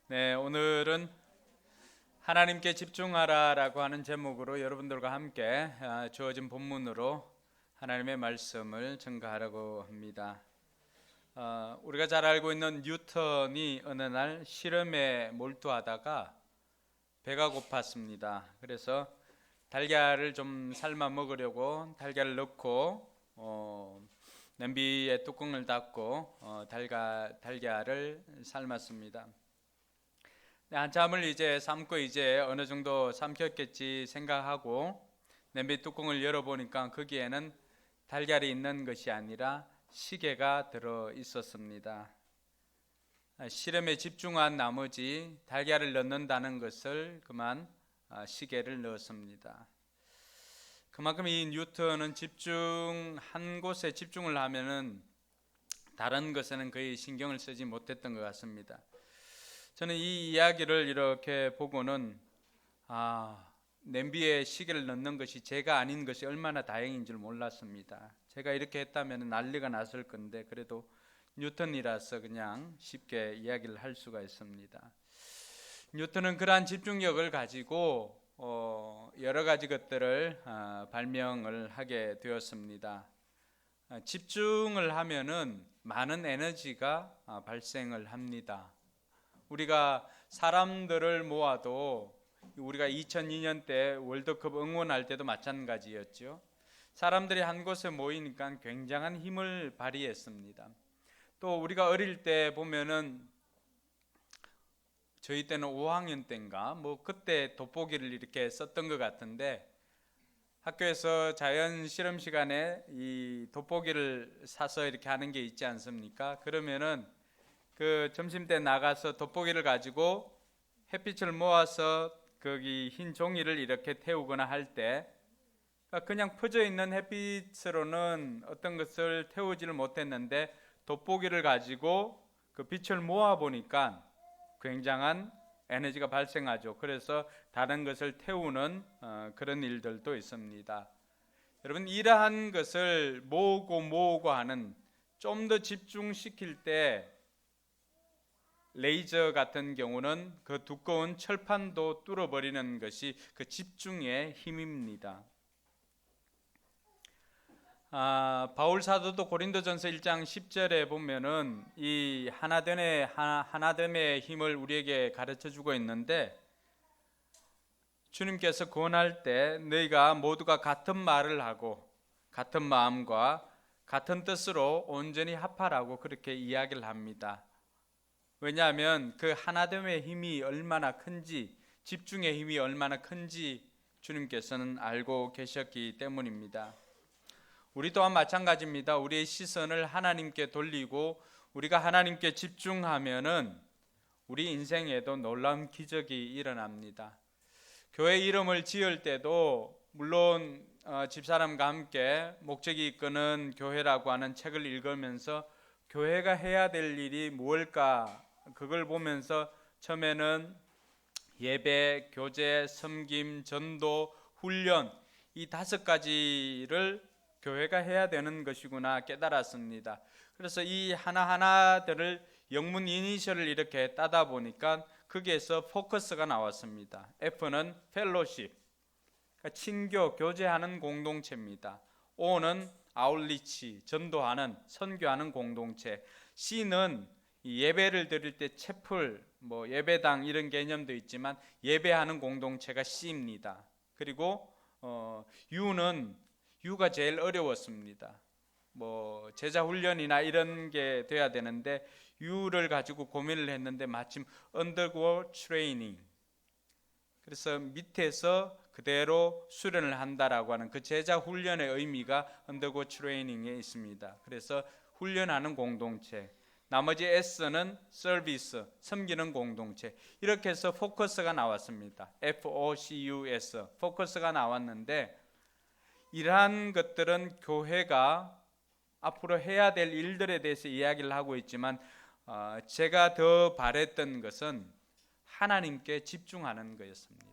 네, 오늘은 하나님께 집중하라라고 하는 제목으로 여러분들과 함께 주어진 본문으로 하나님의 말씀을 증거하려고 합니다. 우리가 잘 알고 있는 뉴턴이 어느 날 실험에 몰두하다가 배가 고팠습니다. 그래서 달걀을 좀 삶아 먹으려고 달걀을 넣고 냄비에 뚜껑을 닫고 달걀을 삶았습니다. 한참을 이제 삶고 이제 어느 정도 삶혔겠지 생각하고 냄비 뚜껑을 열어보니까 거기에는 달걀이 있는 것이 아니라 시계가 들어 있었습니다. 실험에 집중한 나머지 달걀을 넣는다는 것을 그만 시계를 넣었습니다. 그만큼 이 뉴턴은 한 곳에 집중을 하면은 다른 것에는 거의 신경을 쓰지 못했던 것 같습니다. 저는 이 이야기를 이렇게 보고는 냄비에 시계를 넣는 것이 제가 아닌 것이 얼마나 다행인 줄 몰랐습니다. 제가 이렇게 했다면 난리가 났을 건데 그래도 뉴턴이라서 그냥 쉽게 이야기를 할 수가 있습니다. 뉴턴은 그러한 집중력을 가지고 여러 가지 것들을 발명을 하게 되었습니다. 집중을 하면은 많은 에너지가 발생을 합니다. 우리가 사람들을 모아도 우리가 2002년 때 월드컵 응원할 때도 마찬가지였죠. 사람들이 한 곳에 모이니까 굉장한 힘을 발휘했습니다. 또 우리가 어릴 때 보면은 저희 때는 5학년 때인가 그때 돋보기를 이렇게 썼던 것 같은데 학교에서 자연 실험 시간에 이 돋보기를 사서 이렇게 하는 게 있지 않습니까? 그러면은 그 점심 때 나가서 돋보기를 가지고 햇빛을 모아서 거기 흰 종이를 이렇게 태우거나 할 때 그냥 퍼져 있는 햇빛으로는 어떤 것을 태우지를 못했는데 돋보기를 가지고 그 빛을 모아 보니까 굉장한 에너지가 발생하죠. 그래서 다른 것을 태우는 그런 일들도 있습니다. 여러분, 이러한 것을 모으고 하는 좀 더 집중시킬 때 레이저 같은 경우는 그 두꺼운 철판도 뚫어버리는 것이 그 집중의 힘입니다. 바울 사도도 고린도전서 1장 10절에 보면은 이 하나됨의 힘을 우리에게 가르쳐 주고 있는데 주님께서 구원할 때 너희가 모두가 같은 말을 하고 같은 마음과 같은 뜻으로 온전히 합하라고 그렇게 이야기를 합니다. 왜냐하면 그 하나됨의 힘이 얼마나 큰지, 집중의 힘이 얼마나 큰지 주님께서는 알고 계셨기 때문입니다. 우리 또한 마찬가지입니다. 우리의 시선을 하나님께 돌리고 우리가 하나님께 집중하면은 우리 인생에도 놀라운 기적이 일어납니다. 교회 이름을 지을 때도 물론 집사람과 함께 목적이 이끄는 교회라고 하는 책을 읽으면서 교회가 해야 될 일이 무엇일까 그걸 보면서 처음에는 예배, 교제, 섬김, 전도, 훈련 이 5가지를 교회가 해야 되는 것이구나 깨달았습니다. 그래서 이 하나하나들을 영문 이니셜을 이렇게 따다 보니까 거기에서 포커스가 나왔습니다. F는 펠로십, 그러니까 친교, 교제하는 공동체입니다. O는 아울리치, 전도하는, 선교하는 공동체. C는 예배를 드릴 때 채플, 예배당 이런 개념도 있지만 예배하는 공동체가 C입니다. 그리고 U가 제일 어려웠습니다. 제자 훈련이나 이런 게 돼야 되는데 U를 가지고 고민을 했는데 마침 undergo training. 그래서 밑에서 그대로 수련을 한다라고 하는 그 제자 훈련의 의미가 undergo training에 있습니다. 그래서 훈련하는 공동체. 나머지 S는 서비스, 섬기는 공동체. 이렇게 해서 포커스가 나왔습니다. FOCUS, 포커스가 나왔는데 이러한 것들은 교회가 앞으로 해야 될 일들에 대해서 이야기를 하고 있지만 제가 더 바랬던 것은 하나님께 집중하는 거였습니다.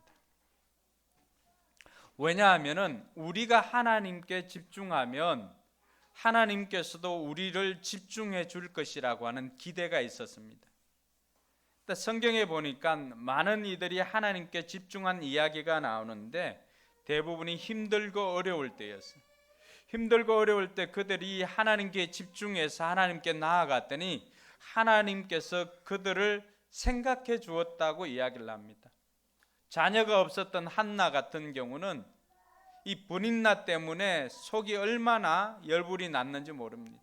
왜냐하면 우리가 하나님께 집중하면 하나님께서도 우리를 집중해 줄 것이라고 하는 기대가 있었습니다. 성경에 보니까 많은 이들이 하나님께 집중한 이야기가 나오는데 대부분이 힘들고 어려울 때였어요. 힘들고 어려울 때 그들이 하나님께 집중해서 하나님께 나아갔더니 하나님께서 그들을 생각해 주었다고 이야기를 합니다. 자녀가 없었던 한나 같은 경우는 이 분인나 때문에 속이 얼마나 열불이 났는지 모릅니다.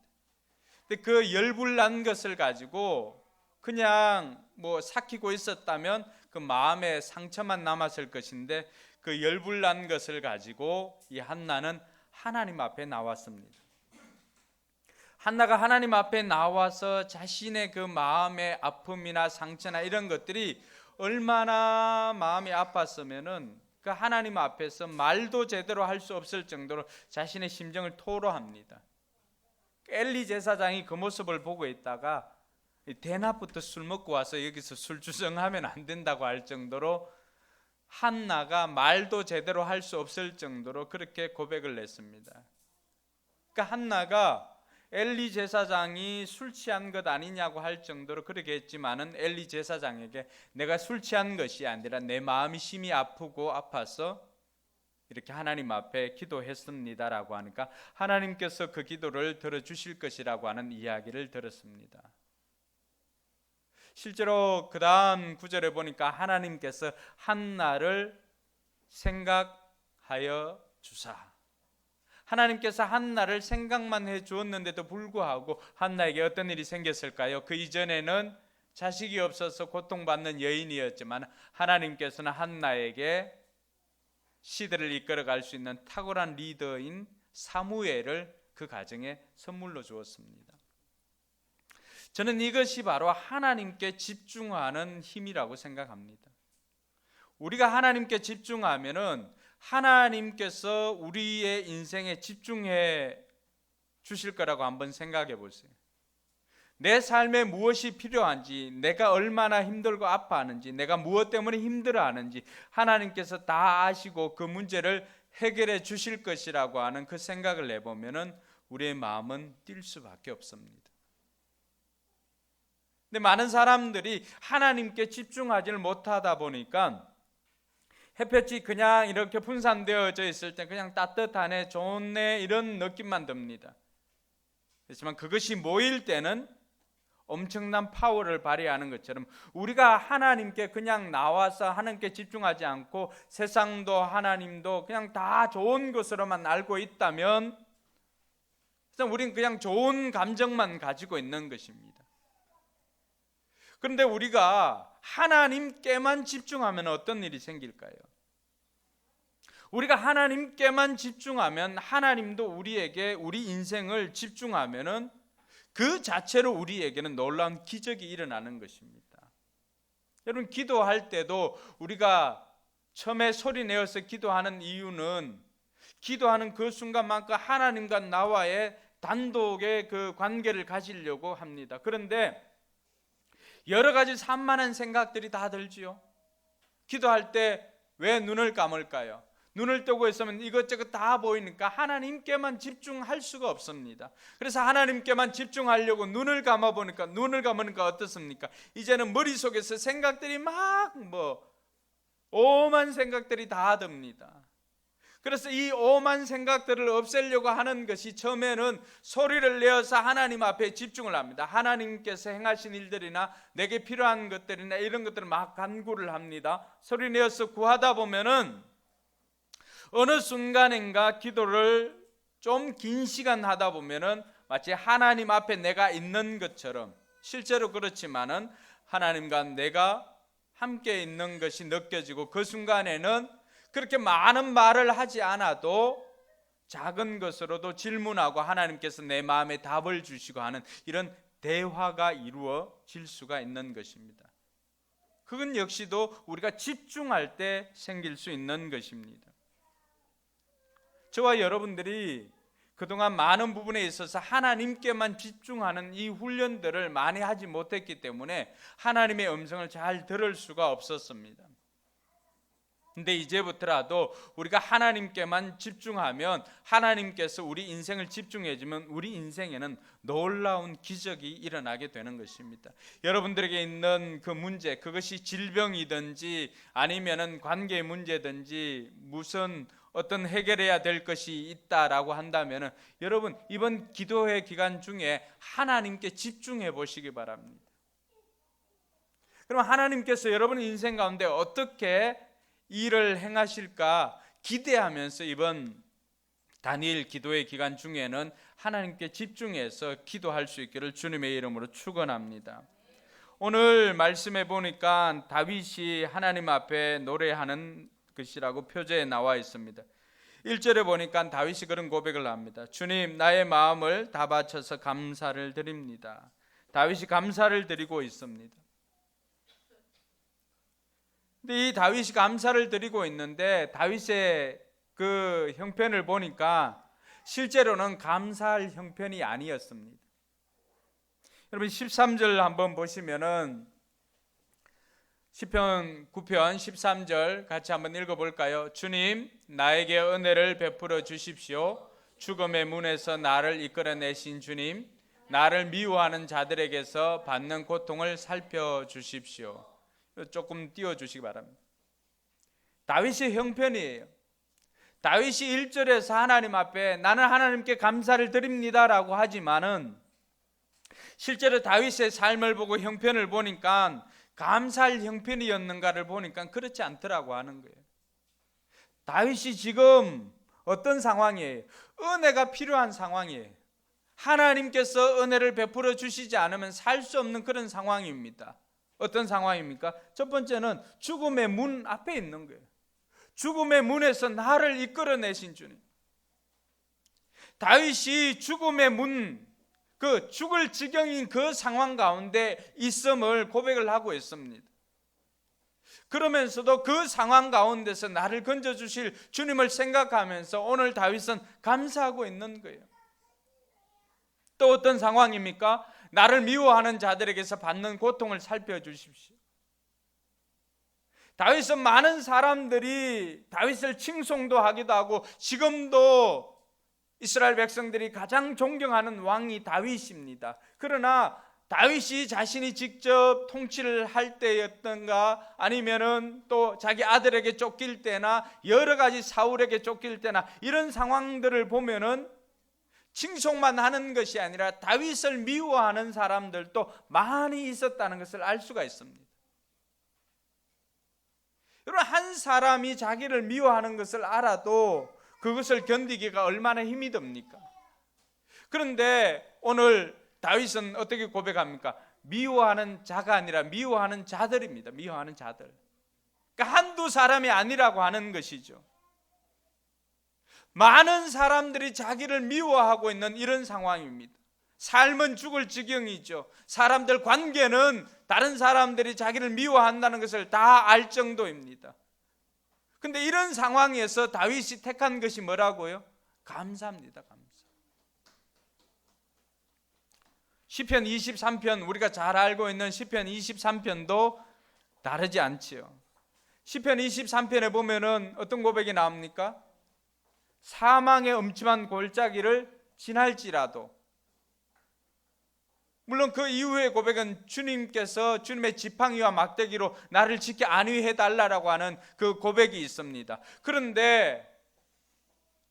근데 그 열불 난 것을 가지고 그냥 삭히고 있었다면 그 마음에 상처만 남았을 것인데 그 열불 난 것을 가지고 이 한나는 하나님 앞에 나왔습니다. 한나가 하나님 앞에 나와서 자신의 그 마음의 아픔이나 상처나 이런 것들이 얼마나 마음이 아팠으면은 그 하나님 앞에서 말도 제대로 할 수 없을 정도로 자신의 심정을 토로합니다. 엘리 제사장이 그 모습을 보고 있다가 대낮부터 술 먹고 와서 여기서 술 주정하면 안 된다고 할 정도로 한나가 말도 제대로 할 수 없을 정도로 그렇게 고백을 했습니다. 그러니까 한나가 엘리 제사장이 술 취한 것 아니냐고 할 정도로 그렇게 했지만은 엘리 제사장에게 내가 술 취한 것이 아니라 내 마음이 심히 아프고 아파서 이렇게 하나님 앞에 기도했습니다라고 하니까 하나님께서 그 기도를 들어주실 것이라고 하는 이야기를 들었습니다. 실제로 그 다음 구절에 보니까 하나님께서 한나를 생각하여 주사, 하나님께서 한나를 생각만 해 주었는데도 불구하고 한나에게 어떤 일이 생겼을까요? 그 이전에는 자식이 없어서 고통받는 여인이었지만 하나님께서는 한나에게 시대를 이끌어갈 수 있는 탁월한 리더인 사무엘을 그 가정에 선물로 주었습니다. 저는 이것이 바로 하나님께 집중하는 힘이라고 생각합니다. 우리가 하나님께 집중하면은 하나님께서 우리의 인생에 집중해 주실 거라고 한번 생각해 보세요. 내 삶에 무엇이 필요한지, 내가 얼마나 힘들고 아파하는지, 내가 무엇 때문에 힘들어하는지 하나님께서 다 아시고 그 문제를 해결해 주실 것이라고 하는 그 생각을 해보면은 우리의 마음은 뛸 수밖에 없습니다. 근데 많은 사람들이 하나님께 집중하지를 못하다 보니까 햇볕이 그냥 이렇게 분산되어져 있을 때 그냥 따뜻하네, 좋네 이런 느낌만 듭니다. 그렇지만 그것이 모일 때는 엄청난 파워를 발휘하는 것처럼 우리가 하나님께 그냥 나와서 하나님께 집중하지 않고 세상도 하나님도 그냥 다 좋은 것으로만 알고 있다면 우리는 그냥 좋은 감정만 가지고 있는 것입니다. 그런데 우리가 하나님께만 집중하면 어떤 일이 생길까요? 우리가 하나님께만 집중하면 하나님도 우리에게 우리 인생을 집중하면은 그 자체로 우리에게는 놀라운 기적이 일어나는 것입니다. 여러분, 기도할 때도 우리가 처음에 소리 내어서 기도하는 이유는 기도하는 그 순간만큼 하나님과 나와의 단독의 그 관계를 가지려고 합니다. 그런데 여러 가지 산만한 생각들이 다 들지요. 기도할 때 왜 눈을 감을까요? 눈을 뜨고 있으면 이것저것 다 보이니까 하나님께만 집중할 수가 없습니다. 그래서 하나님께만 집중하려고 눈을 감아보니까 눈을 감으니까 어떻습니까? 이제는 머릿속에서 생각들이 막 오만 생각들이 다 듭니다. 그래서 이 오만 생각들을 없애려고 하는 것이 처음에는 소리를 내어서 하나님 앞에 집중을 합니다. 하나님께서 행하신 일들이나 내게 필요한 것들이나 이런 것들을 막 간구를 합니다. 소리 내어서 구하다 보면은 어느 순간인가 기도를 좀 긴 시간 하다 보면은 마치 하나님 앞에 내가 있는 것처럼, 실제로 그렇지만은 하나님과 내가 함께 있는 것이 느껴지고 그 순간에는 그렇게 많은 말을 하지 않아도 작은 것으로도 질문하고 하나님께서 내 마음에 답을 주시고 하는 이런 대화가 이루어질 수가 있는 것입니다. 그건 역시도 우리가 집중할 때 생길 수 있는 것입니다. 저와 여러분들이 그동안 많은 부분에 있어서 하나님께만 집중하는 이 훈련들을 많이 하지 못했기 때문에 하나님의 음성을 잘 들을 수가 없었습니다. 근데 이제부터라도 우리가 하나님께만 집중하면, 하나님께서 우리 인생을 집중해주면 우리 인생에는 놀라운 기적이 일어나게 되는 것입니다. 여러분들에게 있는 그 문제, 그것이 질병이든지 아니면은 관계 문제든지 무슨 어떤 해결해야 될 것이 있다라고 한다면은 여러분 이번 기도회 기간 중에 하나님께 집중해 보시기 바랍니다. 그럼 하나님께서 여러분의 인생 가운데 어떻게 일을 행하실까 기대하면서 이번 다니엘 기도의 기간 중에는 하나님께 집중해서 기도할 수 있기를 주님의 이름으로 축원합니다. 오늘 말씀해 보니까 다윗이 하나님 앞에 노래하는 것이라고 표제에 나와 있습니다. 1절에 보니까 다윗이 그런 고백을 합니다. 주님, 나의 마음을 다 바쳐서 감사를 드립니다. 다윗이 감사를 드리고 있습니다. 근데 이 다윗이 감사를 드리고 있는데 다윗의 그 형편을 보니까 실제로는 감사할 형편이 아니었습니다. 여러분 13절 한번 보시면은 시편 9편 13절 같이 한번 읽어볼까요? 주님, 나에게 은혜를 베풀어 주십시오. 죽음의 문에서 나를 이끌어내신 주님, 나를 미워하는 자들에게서 받는 고통을 살펴주십시오. 조금 띄워주시기 바랍니다. 다윗의 형편이에요. 다윗이 1절에서 하나님 앞에 나는 하나님께 감사를 드립니다 라고 하지만은 실제로 다윗의 삶을 보고 형편을 보니까 감사할 형편이었는가를 보니까 그렇지 않더라고 하는 거예요. 다윗이 지금 어떤 상황이에요? 은혜가 필요한 상황이에요. 하나님께서 은혜를 베풀어 주시지 않으면 살 수 없는 그런 상황입니다. 어떤 상황입니까? 첫 번째는 죽음의 문 앞에 있는 거예요. 죽음의 문에서 나를 이끌어내신 주님. 다윗이 죽음의 문, 그 죽을 지경인 그 상황 가운데 있음을 고백을 하고 있습니다. 그러면서도 그 상황 가운데서 나를 건져주실 주님을 생각하면서 오늘 다윗은 감사하고 있는 거예요. 또 어떤 상황입니까? 나를 미워하는 자들에게서 받는 고통을 살펴주십시오. 다윗은 많은 사람들이 다윗을 칭송도 하기도 하고 지금도 이스라엘 백성들이 가장 존경하는 왕이 다윗입니다. 그러나 다윗이 자신이 직접 통치를 할 때였던가 아니면은 또 자기 아들에게 쫓길 때나 여러 가지 사울에게 쫓길 때나 이런 상황들을 보면은 칭송만 하는 것이 아니라 다윗을 미워하는 사람들도 많이 있었다는 것을 알 수가 있습니다. 여러분 한 사람이 자기를 미워하는 것을 알아도 그것을 견디기가 얼마나 힘이 듭니까? 그런데 오늘 다윗은 어떻게 고백합니까? 미워하는 자가 아니라 미워하는 자들입니다. 미워하는 자들. 그러니까 한두 사람이 아니라고 하는 것이죠. 많은 사람들이 자기를 미워하고 있는 이런 상황입니다. 삶은 죽을 지경이죠. 사람들 관계는 다른 사람들이 자기를 미워한다는 것을 다 알 정도입니다. 근데 이런 상황에서 다윗이 택한 것이 뭐라고요? 감사합니다. 감사. 시편 23편 우리가 잘 알고 있는 시편 23편도 다르지 않지요. 시편 23편에 보면은 어떤 고백이 나옵니까? 사망의 음침한 골짜기를 지날지라도, 물론 그 이후의 고백은 주님께서 주님의 지팡이와 막대기로 나를 지켜 안위해 달라고 하는 그 고백이 있습니다. 그런데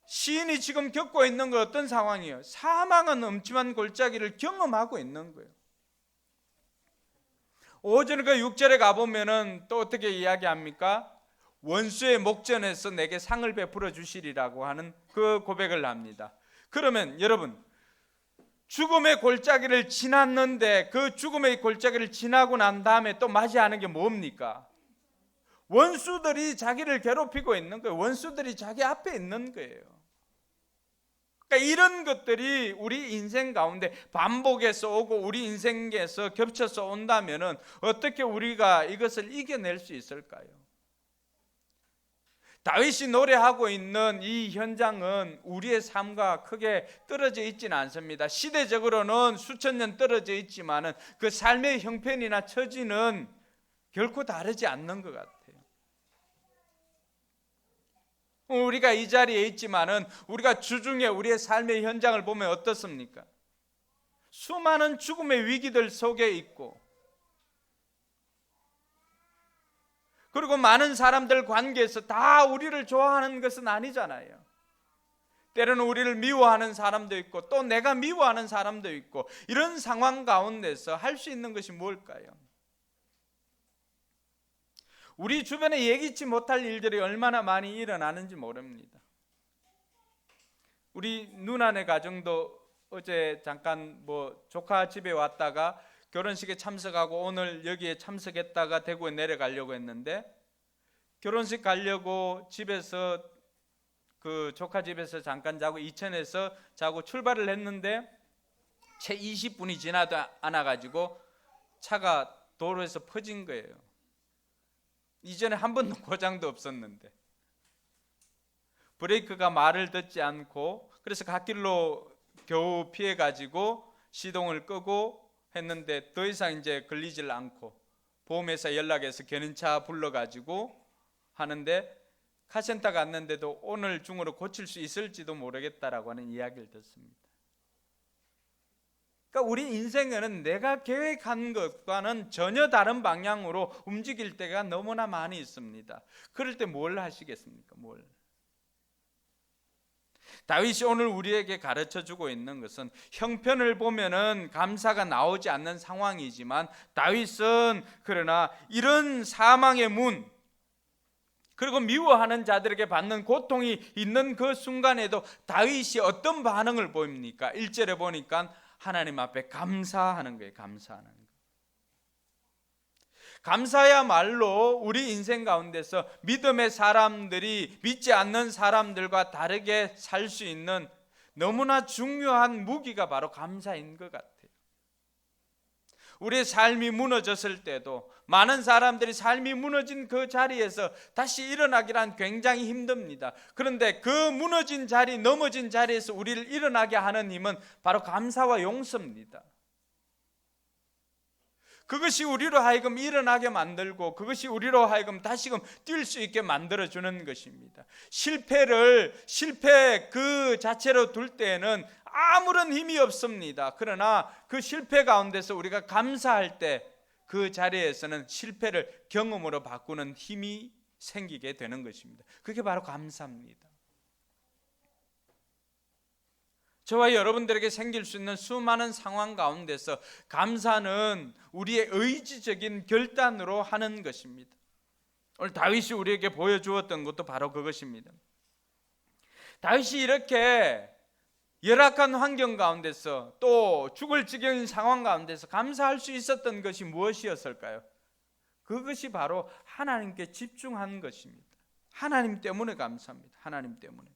시인이 지금 겪고 있는 건 어떤 상황이에요? 사망은 음침한 골짜기를 경험하고 있는 거예요. 5절 그 6절에 가보면은 또 어떻게 이야기합니까? 원수의 목전에서 내게 상을 베풀어 주시리라고 하는 그 고백을 합니다. 그러면 여러분 죽음의 골짜기를 지났는데 그 죽음의 골짜기를 지나고 난 다음에 또 맞이하는 게 뭡니까? 원수들이 자기를 괴롭히고 있는 거예요. 원수들이 자기 앞에 있는 거예요. 그러니까 이런 것들이 우리 인생 가운데 반복해서 오고 우리 인생에서 겹쳐서 온다면은 어떻게 우리가 이것을 이겨낼 수 있을까요? 다윗이 노래하고 있는 이 현장은 우리의 삶과 크게 떨어져 있지는 않습니다. 시대적으로는 수천 년 떨어져 있지만은 그 삶의 형편이나 처지는 결코 다르지 않는 것 같아요. 우리가 이 자리에 있지만은 우리가 주중에 우리의 삶의 현장을 보면 어떻습니까? 수많은 죽음의 위기들 속에 있고, 그리고 많은 사람들 관계에서 다 우리를 좋아하는 것은 아니잖아요. 때로는 우리를 미워하는 사람도 있고 또 내가 미워하는 사람도 있고, 이런 상황 가운데서 할 수 있는 것이 뭘까요? 우리 주변에 예기치 못할 일들이 얼마나 많이 일어나는지 모릅니다. 우리 누나네 가정도 어제 잠깐 조카 집에 왔다가 결혼식에 참석하고 오늘 여기에 참석했다가 대구에 내려가려고 했는데, 결혼식 가려고 집에서 그 조카 집에서 잠깐 자고 이천에서 자고 출발을 했는데 채 20분이 지나도 않아 가지고 차가 도로에서 퍼진 거예요. 이전에 한 번도 고장도 없었는데 브레이크가 말을 듣지 않고, 그래서 갓길로 겨우 피해 가지고 시동을 끄고 했는데 더 이상 이제 걸리질 않고 보험회사 연락해서 견인차 불러가지고 하는데 카센터 갔는데도 오늘 중으로 고칠 수 있을지도 모르겠다라고 하는 이야기를 듣습니다. 그러니까 우리 인생에는 내가 계획한 것과는 전혀 다른 방향으로 움직일 때가 너무나 많이 있습니다. 그럴 때 뭘 하시겠습니까? 다윗이 오늘 우리에게 가르쳐주고 있는 것은, 형편을 보면은 감사가 나오지 않는 상황이지만 다윗은 그러나 이런 사망의 문, 그리고 미워하는 자들에게 받는 고통이 있는 그 순간에도 다윗이 어떤 반응을 보입니까? 1절에 보니까 하나님 앞에 감사하는 거예요. 감사하는 거. 감사야말로 우리 인생 가운데서 믿음의 사람들이 믿지 않는 사람들과 다르게 살 수 있는 너무나 중요한 무기가 바로 감사인 것 같아요. 우리의 삶이 무너졌을 때도, 많은 사람들이 삶이 무너진 그 자리에서 다시 일어나기란 굉장히 힘듭니다. 그런데 그 무너진 자리, 넘어진 자리에서 우리를 일어나게 하는 힘은 바로 감사와 용서입니다. 그것이 우리로 하여금 일어나게 만들고, 그것이 우리로 하여금 다시금 뛸 수 있게 만들어주는 것입니다. 실패 그 자체로 둘 때에는 아무런 힘이 없습니다. 그러나 그 실패 가운데서 우리가 감사할 때 그 자리에서는 실패를 경험으로 바꾸는 힘이 생기게 되는 것입니다. 그게 바로 감사입니다. 저와 여러분들에게 생길 수 있는 수많은 상황 가운데서 감사는 우리의 의지적인 결단으로 하는 것입니다. 오늘 다윗이 우리에게 보여주었던 것도 바로 그것입니다. 다윗이 이렇게 열악한 환경 가운데서 또 죽을 지경인 상황 가운데서 감사할 수 있었던 것이 무엇이었을까요? 그것이 바로 하나님께 집중한 것입니다. 하나님 때문에 감사합니다. 하나님 때문에.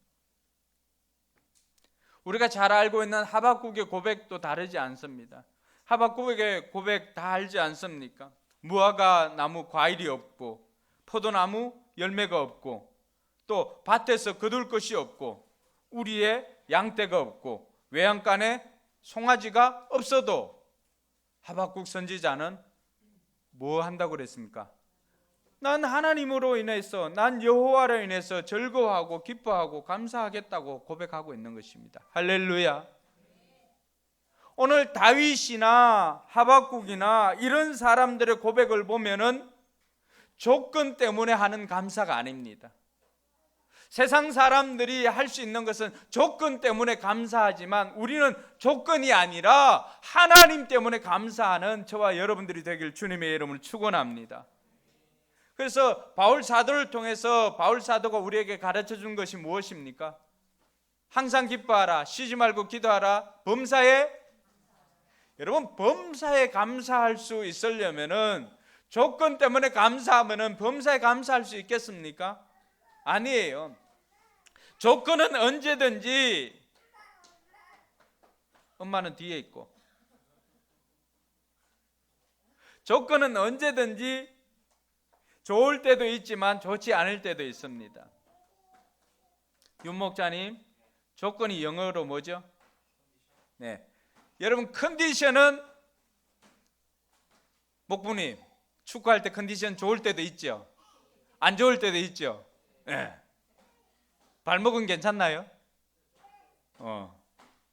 우리가 잘 알고 있는 하박국의 고백도 다르지 않습니다. 하박국의 고백 다 알지 않습니까? 무화과 나무 과일이 없고, 포도나무 열매가 없고, 또 밭에서 거둘 것이 없고, 우리의 양떼가 없고, 외양간에 송아지가 없어도 하박국 선지자는 뭐 한다고 그랬습니까? 난 하나님으로 인해서, 난 여호와로 인해서 즐거워하고 기뻐하고 감사하겠다고 고백하고 있는 것입니다. 할렐루야. 오늘 다윗이나 하박국이나 이런 사람들의 고백을 보면은 조건 때문에 하는 감사가 아닙니다. 세상 사람들이 할 수 있는 것은 조건 때문에 감사하지만 우리는 조건이 아니라 하나님 때문에 감사하는 저와 여러분들이 되길 주님의 이름을 축원합니다. 그래서 바울 사도를 통해서 바울 사도가 우리에게 가르쳐 준 것이 무엇입니까? 항상 기뻐하라, 쉬지 말고 기도하라, 범사에. 여러분, 범사에 감사할 수 있으려면은, 조건 때문에 감사하면은 범사에 감사할 수 있겠습니까? 아니에요. 조건은 언제든지, 엄마는 뒤에 있고, 조건은 언제든지 좋을 때도 있지만 좋지 않을 때도 있습니다. 윤 목사님, 조건이 영어로 뭐죠? 네, 여러분, 컨디션은, 목부님, 축구할 때 컨디션 좋을 때도 있죠, 안 좋을 때도 있죠. 네. 발목은 괜찮나요?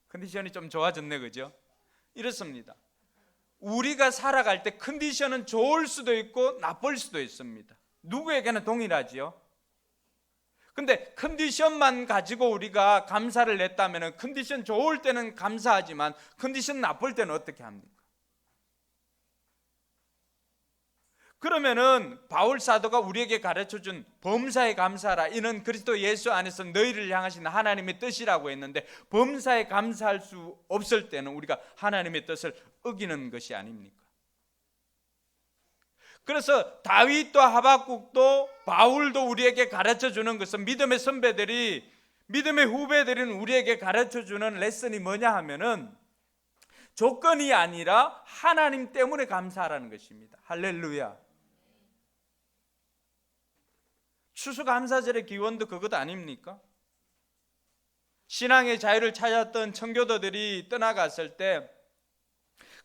컨디션이 좀 좋아졌네, 그죠? 이렇습니다. 우리가 살아갈 때 컨디션은 좋을 수도 있고 나쁠 수도 있습니다. 누구에게나 동일하지요. 근데 컨디션만 가지고 우리가 감사를 냈다면 컨디션 좋을 때는 감사하지만 컨디션 나쁠 때는 어떻게 합니까? 그러면은 바울 사도가 우리에게 가르쳐준 범사에 감사하라, 이는 그리스도 예수 안에서 너희를 향하신 하나님의 뜻이라고 했는데, 범사에 감사할 수 없을 때는 우리가 하나님의 뜻을 어기는 것이 아닙니까? 그래서 다윗도 하박국도 바울도 우리에게 가르쳐주는 것은, 믿음의 선배들이, 믿음의 후배들은 우리에게 가르쳐주는 레슨이 뭐냐 하면은 조건이 아니라 하나님 때문에 감사하라는 것입니다. 할렐루야. 추수감사절의 기원도 그것 아닙니까? 신앙의 자유를 찾았던 청교도들이 떠나갔을 때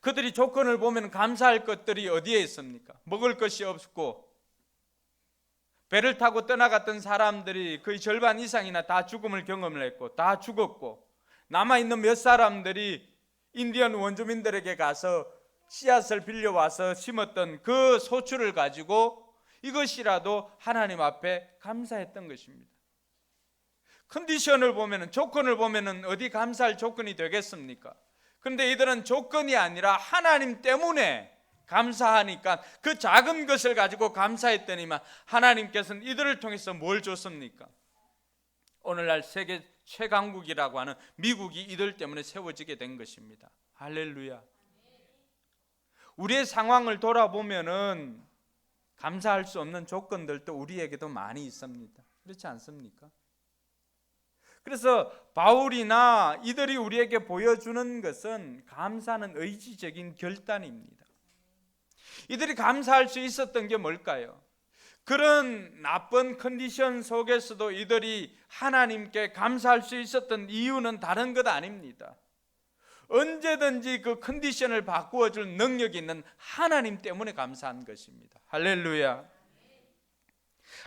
그들이 조건을 보면 감사할 것들이 어디에 있습니까? 먹을 것이 없고, 배를 타고 떠나갔던 사람들이 거의 절반 이상이나 다 죽음을 경험을 했고 다 죽었고, 남아있는 몇 사람들이 인디언 원주민들에게 가서 씨앗을 빌려와서 심었던 그 소출을 가지고 이것이라도 하나님 앞에 감사했던 것입니다. 컨디션을 보면은, 조건을 보면은 어디 감사할 조건이 되겠습니까? 그런데 이들은 조건이 아니라 하나님 때문에 감사하니까 그 작은 것을 가지고 감사했더니만 하나님께서는 이들을 통해서 뭘 줬습니까? 오늘날 세계 최강국이라고 하는 미국이 이들 때문에 세워지게 된 것입니다. 할렐루야. 우리의 상황을 돌아보면은 감사할 수 없는 조건들도 우리에게도 많이 있습니다. 그렇지 않습니까? 그래서 바울이나 이들이 우리에게 보여주는 것은 감사는 의지적인 결단입니다. 이들이 감사할 수 있었던 게 뭘까요? 그런 나쁜 컨디션 속에서도 이들이 하나님께 감사할 수 있었던 이유는 다른 것 아닙니다. 언제든지 그 컨디션을 바꾸어 줄 능력이 있는 하나님 때문에 감사한 것입니다. 할렐루야.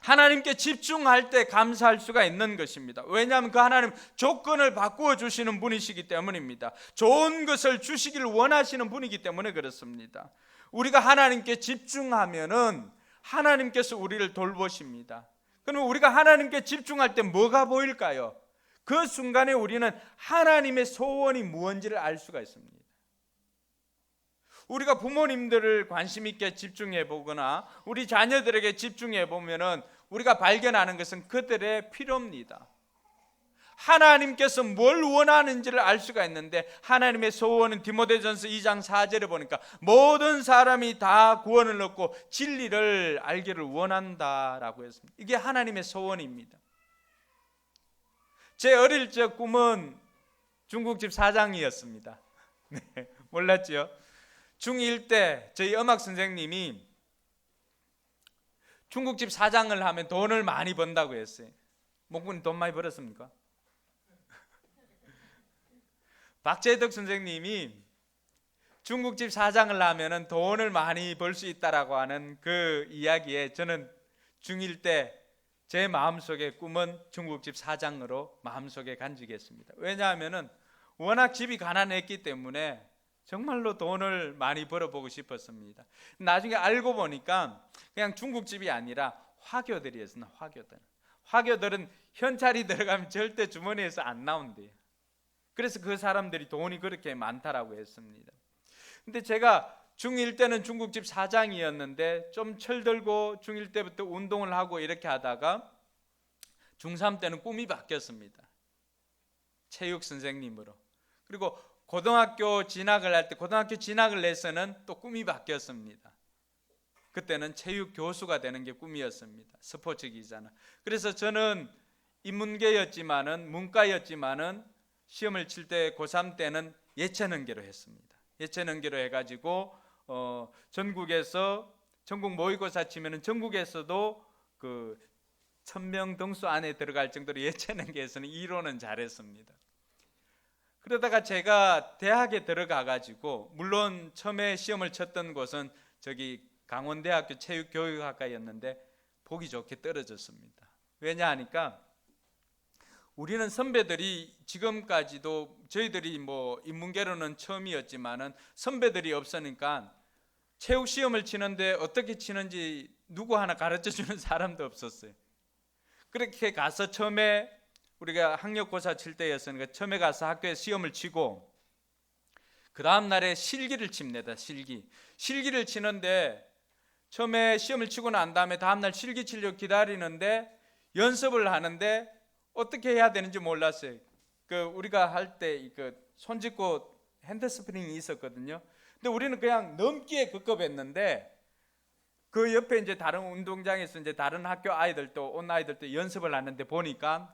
하나님께 집중할 때 감사할 수가 있는 것입니다. 왜냐하면 그 하나님 조건을 바꾸어 주시는 분이시기 때문입니다. 좋은 것을 주시기를 원하시는 분이기 때문에 그렇습니다. 우리가 하나님께 집중하면은 하나님께서 우리를 돌보십니다. 그러면 우리가 하나님께 집중할 때 뭐가 보일까요? 그 순간에 우리는 하나님의 소원이 무엇인지를 알 수가 있습니다. 우리가 부모님들을 관심 있게 집중해 보거나 우리 자녀들에게 집중해 보면은 우리가 발견하는 것은 그들의 필요입니다. 하나님께서 뭘 원하는지를 알 수가 있는데, 하나님의 소원은 디모데전서 2장 4절에 보니까 모든 사람이 다 구원을 얻고 진리를 알기를 원한다라고 했습니다. 이게 하나님의 소원입니다. 제 어릴 적 꿈은 중국집 사장이었습니다. 네, 몰랐죠? 중1 때 저희 음악 선생님이 중국집 사장을 하면 돈을 많이 번다고 했어요. 목군이 돈 많이 벌었습니까? 박재덕 선생님이 중국집 사장을 하면 돈을 많이 벌 수 있다라고 하는 그 이야기에 저는 중1 때 제 마음속의 꿈은 중국집 사장으로 마음속에 간직했습니다. 왜냐하면 워낙 집이 가난했기 때문에 정말로 돈을 많이 벌어보고 싶었습니다. 나중에 알고 보니까 그냥 중국집이 아니라 화교들이었어요. 화교들은 현찰이 들어가면 절대 주머니에서 안 나온대요. 그래서 그 사람들이 돈이 그렇게 많다라고 했습니다. 근데 제가 중1 때는 중국집 사장이었는데 좀 철들고 중1 때부터 운동을 하고 이렇게 하다가 중3 때는 꿈이 바뀌었습니다. 체육 선생님으로. 그리고 고등학교 진학을 할 때, 고등학교 진학을 해서는 또 꿈이 바뀌었습니다. 그때는 체육 교수가 되는 게 꿈이었습니다. 스포츠 기자나. 그래서 저는 인문계였지만은, 문과였지만은 시험을 칠 때 고3 때는 예체능계로 했습니다. 예체능계로 해가지고 전국에서, 전국 모의고사 치면은 전국에서도 그 1000명 등수 안에 들어갈 정도로 예체능계에서는 이론은 잘했습니다. 그러다가 제가 대학에 들어가가지고, 물론 처음에 시험을 쳤던 곳은 저기 강원대학교 체육교육학과였는데 보기 좋게 떨어졌습니다. 왜냐 하니까 우리는 선배들이 지금까지도 저희들이 뭐 인문계로는 처음이었지만은 선배들이 없으니까 체육 시험을 치는데 어떻게 치는지 누구 하나 가르쳐 주는 사람도 없었어요. 그렇게 가서 처음에 우리가 학력고사 칠 때였으니까 처음에 가서 학교에 시험을 치고 그 다음 날에 실기를 칩니다. 실기를 치는데 처음에 시험을 치고 난 다음에 다음 날 실기 치려고 기다리는데 연습을 하는데 어떻게 해야 되는지 몰랐어요. 우리가 할 때 손 짚고 핸드 스프링이 있었거든요. 근데 우리는 그냥 넘기에 급급했는데 그 옆에 이제 다른 운동장에서 이제 다른 학교 아이들도 온 아이들도 연습을 하는데 보니까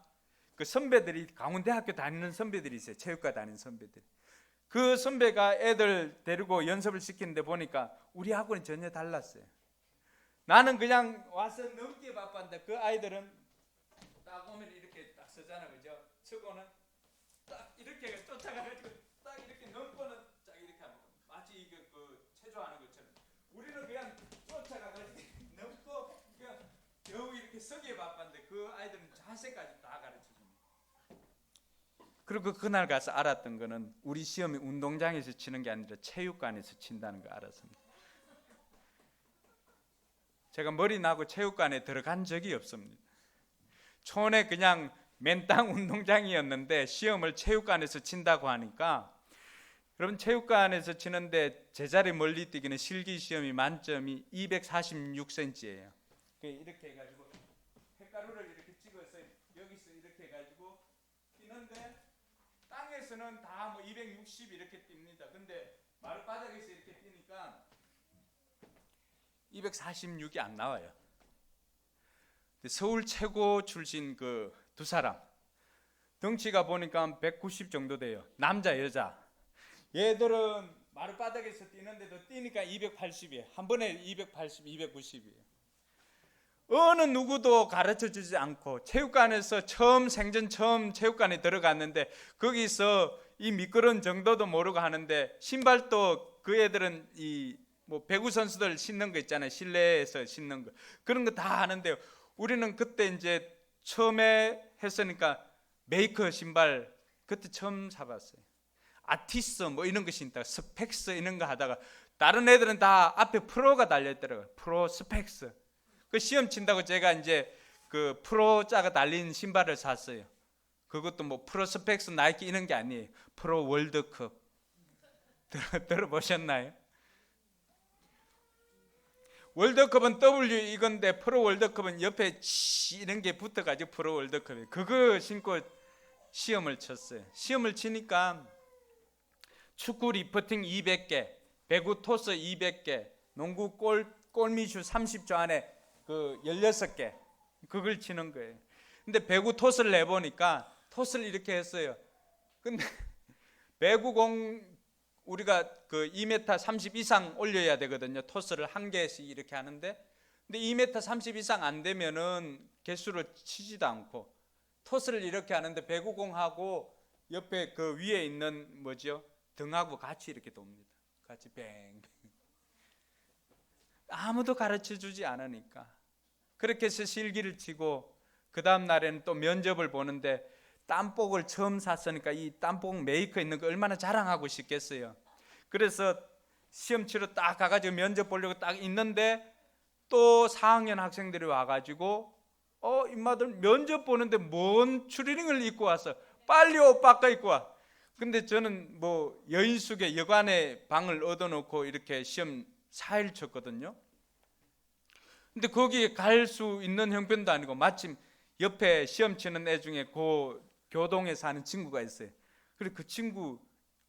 그 선배들이 강원대학교 다니는 선배들이 있어요. 체육과 다니는 선배들. 그 선배가 애들 데리고 연습을 시키는데 보니까 우리 학원이 전혀 달랐어요. 나는 그냥 와서 넘기에 바빴는데 그 아이들은 딱 오면 이렇게 딱 서잖아, 그죠? 서고는 딱 이렇게 쫓아가가지고 딱 이렇게 넘고는 딱 이렇게 하고 마치 그 체조하는 것처럼 우리는 그냥 쫓아가가지고 넘고 그냥 겨우 이렇게 서기에 바빴는데 그 아이들은 자세까지 다 가르쳐줍니다. 그리고 그날 가서 알았던 거는 우리 시험이 운동장에서 치는 게 아니라 체육관에서 친다는 거 알았습니다. 제가 머리 나고 체육관에 들어간 적이 없습니다. 촌에 그냥 맨땅 운동장이었는데 시험을 체육관에서 친다고 하니까 여러분 체육관에서 치는데 제자리 멀리 뛰기는 실기 시험이 만점이 246cm예요. 이렇게 해가지고 햇가루를 이렇게 찍어서 여기서 이렇게 해가지고 뛰는데 땅에서는 다 뭐 260 이렇게 뜁니다. 근데 마룻바닥에서 이렇게 뛰니까 246이 안 나와요. 서울 최고 출신 그 두 사람 덩치가 보니까 190 정도 돼요. 남자 여자. 얘들은 마룻바닥에서 뛰는데도 뛰니까 280이에요. 한 번에 280, 290이에요. 어느 누구도 가르쳐 주지 않고 체육관에서 생전 처음 체육관에 들어갔는데 거기서 이 미끄러운 정도도 모르고 하는데 신발도 그 애들은 뭐 배구 선수들 신는 거 있잖아요. 실내에서 신는 거 그런 거 다 하는데요. 우리는 그때 이제 처음에 했으니까 메이커 신발 그때 처음 사봤어요. 아티스 뭐 이런 거 신다가 스펙스 이런 거 하다가 다른 애들은 다 앞에 프로가 달려있더라고요. 프로 스펙스. 그 시험 친다고 제가 이제 그 프로자가 달린 신발을 샀어요. 그것도 뭐 프로 스펙스 나이키 이런 게 아니에요. 프로 월드컵. 들어보셨나요? 월드컵은 W 이건데 프로 월드컵은 옆에 이런 게 붙어가지고 프로 월드컵이에요. 그거 신고 시험을 쳤어요. 시험을 치니까 축구 리프팅 200개, 배구 토스 200개, 농구 골미슛 30초 안에 그 16개 그걸 치는 거예요. 근데 배구 토스를 내보니까 토스를 이렇게 했어요. 근데 배구공 우리가 그 2m 30 이상 올려야 되거든요. 토스를 한 개씩 이렇게 하는데 근데 2m 30 이상 안 되면은 개수로 치지도 않고 토스를 이렇게 하는데 배구공하고 옆에 그 위에 있는 뭐죠? 등하고 같이 이렇게 돕니다. 같이 뱅뱅. 아무도 가르쳐 주지 않으니까 그렇게 해서 실기를 치고 그 다음 날에는 또 면접을 보는데 땀복을 처음 샀으니까 이 땀복 메이커 있는 거 얼마나 자랑하고 싶겠어요. 그래서 시험 치러 딱 가가지고 면접 보려고 딱 있는데 또 4학년 학생들이 와가지고 인마들 면접 보는데 뭔 추리닝을 입고 왔어. 빨리 옷 바꿔 입고 와. 근데 저는 뭐 여인숙의 여관에 방을 얻어놓고 이렇게 시험 4일 쳤거든요. 근데 거기에 갈 수 있는 형편도 아니고 마침 옆에 시험 치는 애 중에 그 교동에 사는 친구가 있어요. 그래 그 친구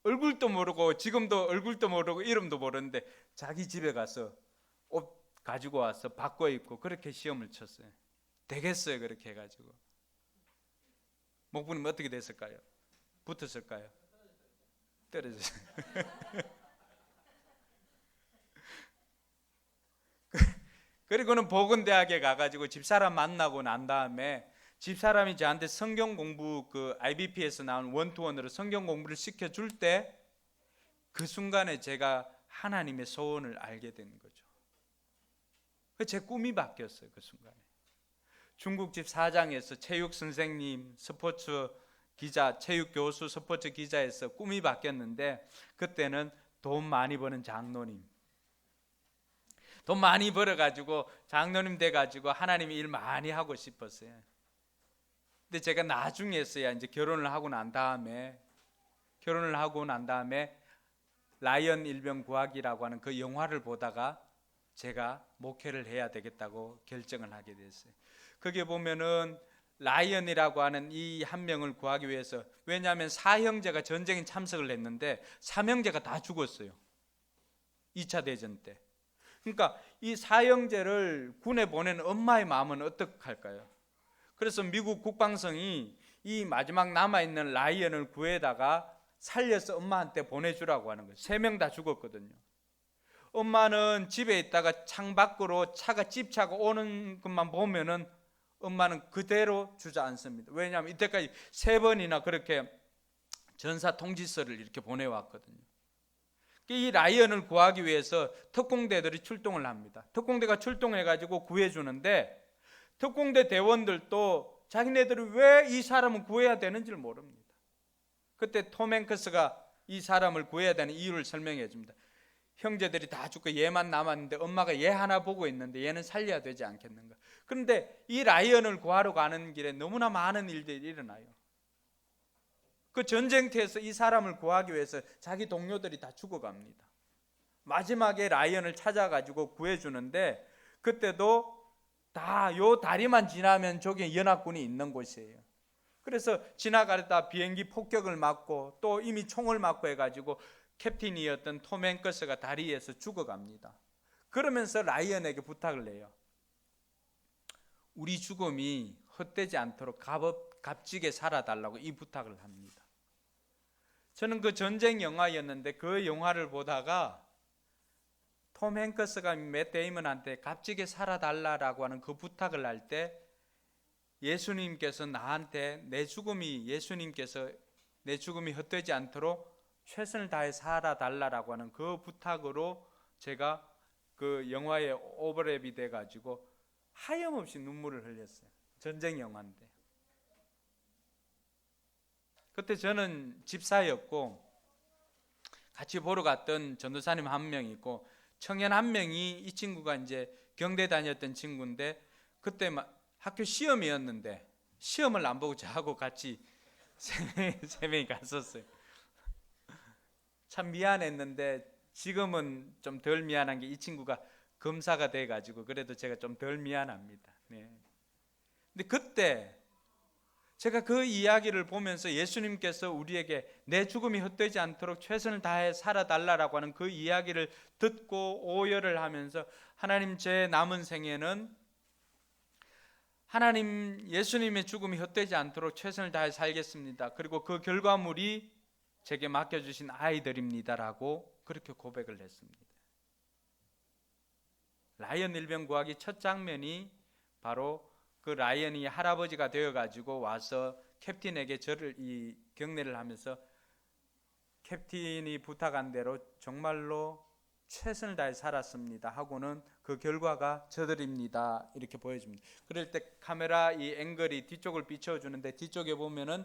얼굴도 모르고 지금도 얼굴도 모르고 이름도 모르는데 자기 집에 가서 옷 가지고 와서 바꿔 입고 그렇게 시험을 쳤어요. 되겠어요 그렇게 해가지고. 목부님 어떻게 됐을까요? 붙었을까요? 떨어졌어요. 그리고는 보건대학에 가가지고 집사람 만나고 난 다음에 집사람이 저한테 성경 공부 그 IBP에서 나온 원투원으로 성경 공부를 시켜줄 때 그 순간에 제가 하나님의 소원을 알게 된 거죠. 제 꿈이 바뀌었어요. 그 순간에 중국집 사장에서 체육 선생님, 스포츠 기자, 체육 교수, 스포츠 기자에서 꿈이 바뀌었는데 그때는 돈 많이 버는 장로님. 돈 많이 벌어가지고 장로님 돼가지고 하나님 일 많이 하고 싶었어요. 근데 제가 나중에서야 이제 결혼을 하고 난 다음에 라이언 일병 구하기라고 하는 그 영화를 보다가 제가 목회를 해야 되겠다고 결정을 하게 됐어요. 거기에 보면은 라이언이라고 하는 이 한 명을 구하기 위해서, 왜냐하면 사형제가 전쟁에 참석을 했는데 삼형제가 다 죽었어요. 2차 대전 때. 그러니까 이 사형제를 군에 보낸 엄마의 마음은 어떡할까요? 그래서 미국 국방성이 이 마지막 남아있는 라이언을 구해다가 살려서 엄마한테 보내주라고 하는 거예요. 3명 다 죽었거든요. 엄마는 집에 있다가 창 밖으로 집차가 오는 것만 보면은 엄마는 그대로 주저앉습니다. 왜냐하면 이때까지 3번이나 그렇게 전사 통지서를 이렇게 보내왔거든요. 이 라이언을 구하기 위해서 특공대들이 출동을 합니다. 특공대가 출동해가지고 구해주는데 특공대 대원들도 자기네들이 왜 이 사람을 구해야 되는지를 모릅니다. 그때 톰 행크스가 이 사람을 구해야 되는 이유를 설명해 줍니다. 형제들이 다 죽고 얘만 남았는데 엄마가 얘 하나 보고 있는데 얘는 살려야 되지 않겠는가. 그런데 이 라이언을 구하러 가는 길에 너무나 많은 일들이 일어나요. 그 전쟁터에서 이 사람을 구하기 위해서 자기 동료들이 다 죽어갑니다. 마지막에 라이언을 찾아가지고 구해주는데 그때도 다 요 다리만 지나면 저기 연합군이 있는 곳이에요. 그래서 지나가다 비행기 폭격을 맞고 또 이미 총을 맞고 해가지고 캡틴이었던 톰 행크스가 다리에서 죽어갑니다. 그러면서 라이언에게 부탁을 해요. 우리 죽음이 헛되지 않도록 값지게 살아달라고 이 부탁을 합니다. 저는 그 전쟁 영화였는데 그 영화를 보다가 톰 행크스가 맷 데이먼한테 값지게 살아달라고 하는 그 부탁을 할 때 예수님께서 나한테 내 죽음이 헛되지 않도록 최선을 다해 살아달라고 하는 그 부탁으로 제가 그 영화에 오버랩이 돼가지고 하염없이 눈물을 흘렸어요. 전쟁 영화인데. 그때 저는 집사였고 같이 보러 갔던 전도사님 한 명 있고 청년 한 명이, 이 친구가 이제 경대 다녔던 친구인데 그때 학교 시험이었는데 시험을 안 보고 저하고 같이 세 명이 갔었어요. 참 미안했는데 지금은 좀 덜 미안한 게 이 친구가 검사가 돼가지고 그래도 제가 좀 덜 미안합니다. 네. 근데 그때 제가 그 이야기를 보면서 예수님께서 우리에게 내 죽음이 헛되지 않도록 최선을 다해 살아달라고 하는 그 이야기를 듣고 오열을 하면서 하나님, 제 남은 생에는 하나님, 예수님의 죽음이 헛되지 않도록 최선을 다해 살겠습니다. 그리고 그 결과물이 제게 맡겨주신 아이들입니다라고 그렇게 고백을 했습니다. 라이언 일병 구하기 첫 장면이 바로 그 라이언이 할아버지가 되어가지고 와서 캡틴에게 이 경례를 하면서 캡틴이 부탁한 대로 정말로 최선을 다해 살았습니다 하고는 그 결과가 저들입니다 이렇게 보여줍니다. 그럴 때 카메라 이 앵글이 뒤쪽을 비춰주는데 뒤쪽에 보면은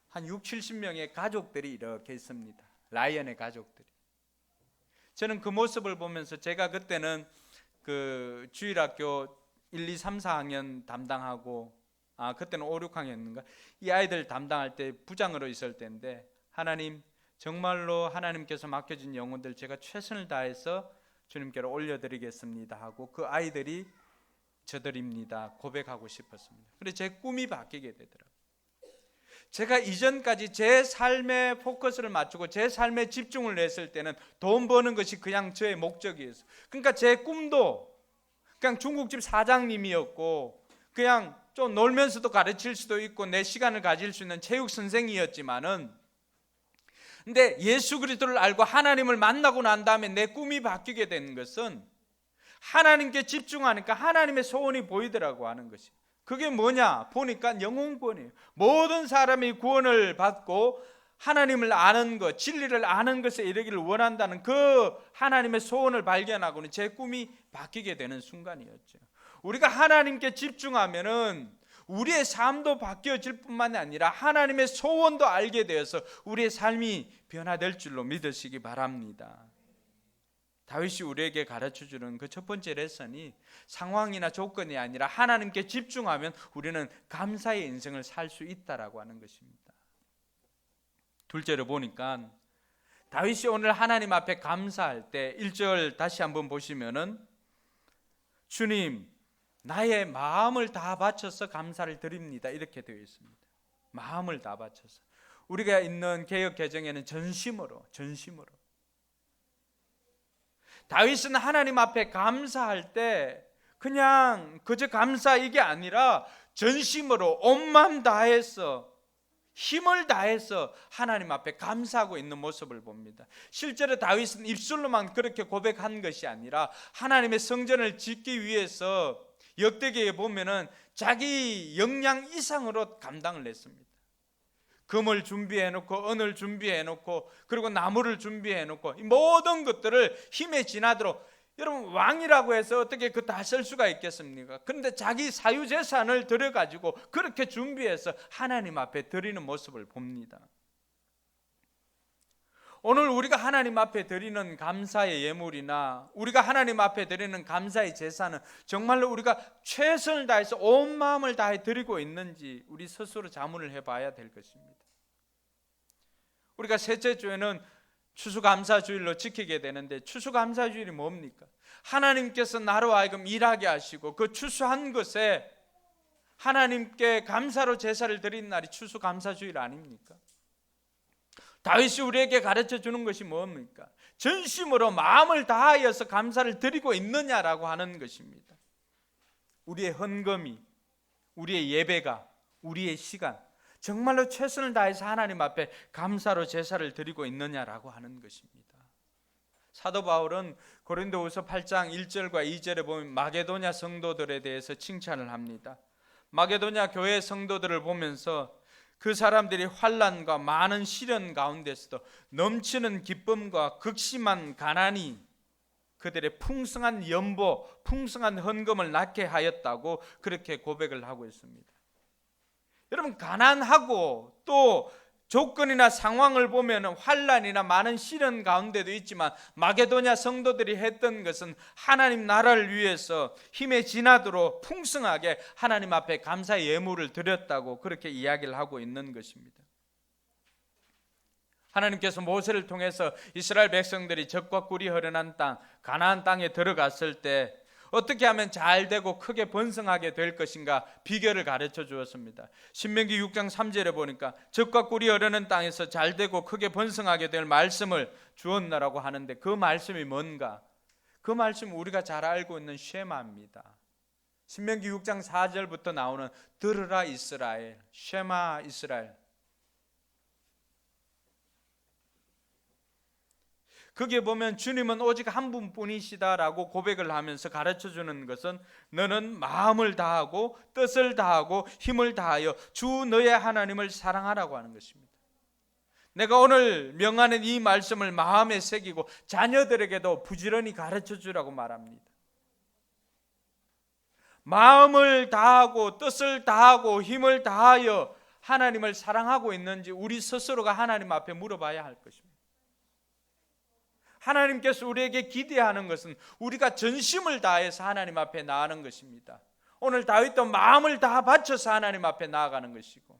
한 60-70명의 가족들이 이렇게 있습니다. 라이언의 가족들이. 저는 그 모습을 보면서 제가 그때는 그 주일학교 1, 2, 3, 4학년 담당하고 그때는 5, 6학년인가 이 아이들 담당할 때 부장으로 있을 때인데 하나님, 정말로 하나님께서 맡겨진 영혼들 제가 최선을 다해서 주님께로 올려드리겠습니다 하고 그 아이들이 저들입니다 고백하고 싶었습니다. 그런데 제 꿈이 바뀌게 되더라고요. 제가 이전까지 제 삶에 포커스를 맞추고 제 삶에 집중을 했을 때는 돈 버는 것이 그냥 저의 목적이었어요. 그러니까 제 꿈도 그냥 중국집 사장님이었고 그냥 좀 놀면서도 가르칠 수도 있고 내 시간을 가질 수 있는 체육 선생이었지만은, 근데 예수 그리스도를 알고 하나님을 만나고 난 다음에 내 꿈이 바뀌게 된 것은 하나님께 집중하니까 하나님의 소원이 보이더라고 하는 것이. 그게 뭐냐 보니까 영혼구원이에요. 모든 사람이 구원을 받고 하나님을 아는 것, 진리를 아는 것에 이르기를 원한다는 그 하나님의 소원을 발견하고는 제 꿈이 바뀌게 되는 순간이었죠. 우리가 하나님께 집중하면은 우리의 삶도 바뀌어질 뿐만 아니라 하나님의 소원도 알게 되어서 우리의 삶이 변화될 줄로 믿으시기 바랍니다. 다윗이 우리에게 가르쳐주는 그 첫 번째 레슨이 상황이나 조건이 아니라 하나님께 집중하면 우리는 감사의 인생을 살 수 있다라고 하는 것입니다. 둘째로 보니까 다윗이 오늘 하나님 앞에 감사할 때 1절 다시 한번 보시면은 주님 나의 마음을 다 바쳐서 감사를 드립니다 이렇게 되어 있습니다. 마음을 다 바쳐서. 우리가 있는 개역 개정에는 전심으로 다윗은 하나님 앞에 감사할 때 그냥 그저 감사 이게 아니라 전심으로 온 마음 다해서 힘을 다해서 하나님 앞에 감사하고 있는 모습을 봅니다. 실제로 다윗은 입술로만 그렇게 고백한 것이 아니라 하나님의 성전을 짓기 위해서 역대기에 보면은 자기 역량 이상으로 감당을 했습니다. 금을 준비해놓고 은을 준비해놓고 그리고 나무를 해놓고 이 모든 것들을 힘에 지나도록, 여러분 왕이라고 해서 어떻게 그 다 쓸 수가 있겠습니까? 그런데 자기 사유재산을 들여가지고 그렇게 준비해서 하나님 앞에 드리는 모습을 봅니다. 오늘 우리가 하나님 앞에 드리는 감사의 예물이나 우리가 하나님 앞에 드리는 감사의 제사는 정말로 우리가 최선을 다해서 온 마음을 다해 드리고 있는지 우리 스스로 자문을 해봐야 될 것입니다. 우리가 셋째 주에는 추수감사주일로 지키게 되는데 추수감사주일이 뭡니까? 하나님께서 나로 하여금 일하게 하시고 그 추수한 것에 하나님께 감사로 제사를 드린 날이 추수감사주일 아닙니까? 다윗이 우리에게 가르쳐 주는 것이 뭡니까? 전심으로 마음을 다하여서 감사를 드리고 있느냐라고 하는 것입니다. 우리의 헌금이, 우리의 예배가, 우리의 시간 정말로 최선을 다해서 하나님 앞에 감사로 제사를 드리고 있느냐라고 하는 것입니다. 사도 바울은 고린도후서 8장 1절과 2절에 보면 마게도냐 성도들에 대해서 칭찬을 합니다. 마게도냐 교회 성도들을 보면서 그 사람들이 환난과 많은 시련 가운데서도 넘치는 기쁨과 극심한 가난이 그들의 풍성한 연보, 풍성한 헌금을 낳게 하였다고 그렇게 고백을 하고 있습니다. 여러분 가난하고 또 조건이나 상황을 보면 환난이나 많은 시련 가운데도 있지만 마게도냐 성도들이 했던 것은 하나님 나라를 위해서 힘에 지나도록 풍성하게 하나님 앞에 감사의 예물을 드렸다고 그렇게 이야기를 하고 있는 것입니다. 하나님께서 모세를 통해서 이스라엘 백성들이 적과 꿀이 흐르는 땅 가나안 땅에 들어갔을 때 어떻게 하면 잘 되고 크게 번성하게 될 것인가 비결을 가르쳐 주었습니다. 신명기 6장 3절에 보니까 적과 꿀이 흐르는 땅에서 잘 되고 크게 번성하게 될 말씀을 주었나라고 하는데 그 말씀이 뭔가? 그 말씀 우리가 잘 알고 있는 쉐마입니다. 신명기 6장 4절부터 나오는 들으라 이스라엘, 쉐마 이스라엘. 거기에 보면 주님은 오직 한 분뿐이시다라고 고백을 하면서 가르쳐주는 것은 너는 마음을 다하고 뜻을 다하고 힘을 다하여 주 너의 하나님을 사랑하라고 하는 것입니다. 내가 오늘 명하는 이 말씀을 마음에 새기고 자녀들에게도 부지런히 가르쳐주라고 말합니다. 마음을 다하고 뜻을 다하고 힘을 다하여 하나님을 사랑하고 있는지 우리 스스로가 하나님 앞에 물어봐야 할 것입니다. 하나님께서 우리에게 기대하는 것은 우리가 전심을 다해서 하나님 앞에 나아가는 것입니다. 오늘 다윗도 마음을 다 바쳐서 하나님 앞에 나아가는 것이고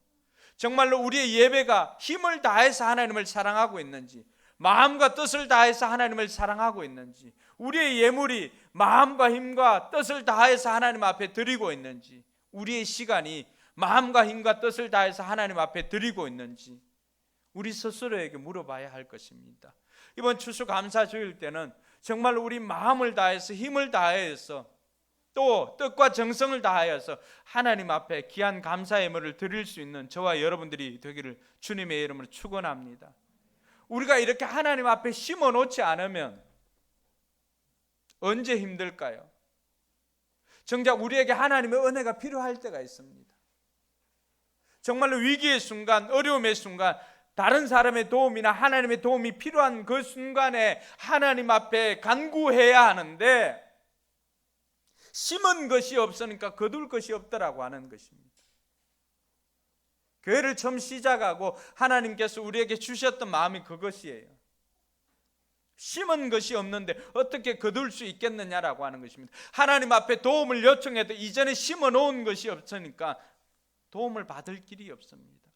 정말로 우리의 예배가 힘을 다해서 하나님을 사랑하고 있는지 마음과 뜻을 다해서 하나님을 사랑하고 있는지 우리의 예물이 마음과 힘과 뜻을 다해서 하나님 앞에 드리고 있는지 우리의 시간이 마음과 힘과 뜻을 다해서 하나님 앞에 드리고 있는지 우리 스스로에게 물어봐야 할 것입니다. 이번 추수감사주일 때는 정말 우리 마음을 다해서 힘을 다해서 또 뜻과 정성을 다하여서 하나님 앞에 귀한 감사 예물을 드릴 수 있는 저와 여러분들이 되기를 주님의 이름으로 축원합니다. 우리가 이렇게 하나님 앞에 심어 놓지 않으면 언제 힘들까요? 정작 우리에게 하나님의 은혜가 필요할 때가 있습니다. 정말로 위기의 순간, 어려움의 순간 다른 사람의 도움이나 하나님의 도움이 필요한 그 순간에 하나님 앞에 간구해야 하는데 심은 것이 없으니까 거둘 것이 없더라고 하는 것입니다. 교회를 처음 시작하고 하나님께서 우리에게 주셨던 마음이 그것이에요. 심은 것이 없는데 어떻게 거둘 수 있겠느냐라고 하는 것입니다. 하나님 앞에 도움을 요청해도 이전에 심어 놓은 것이 없으니까 도움을 받을 길이 없습니다.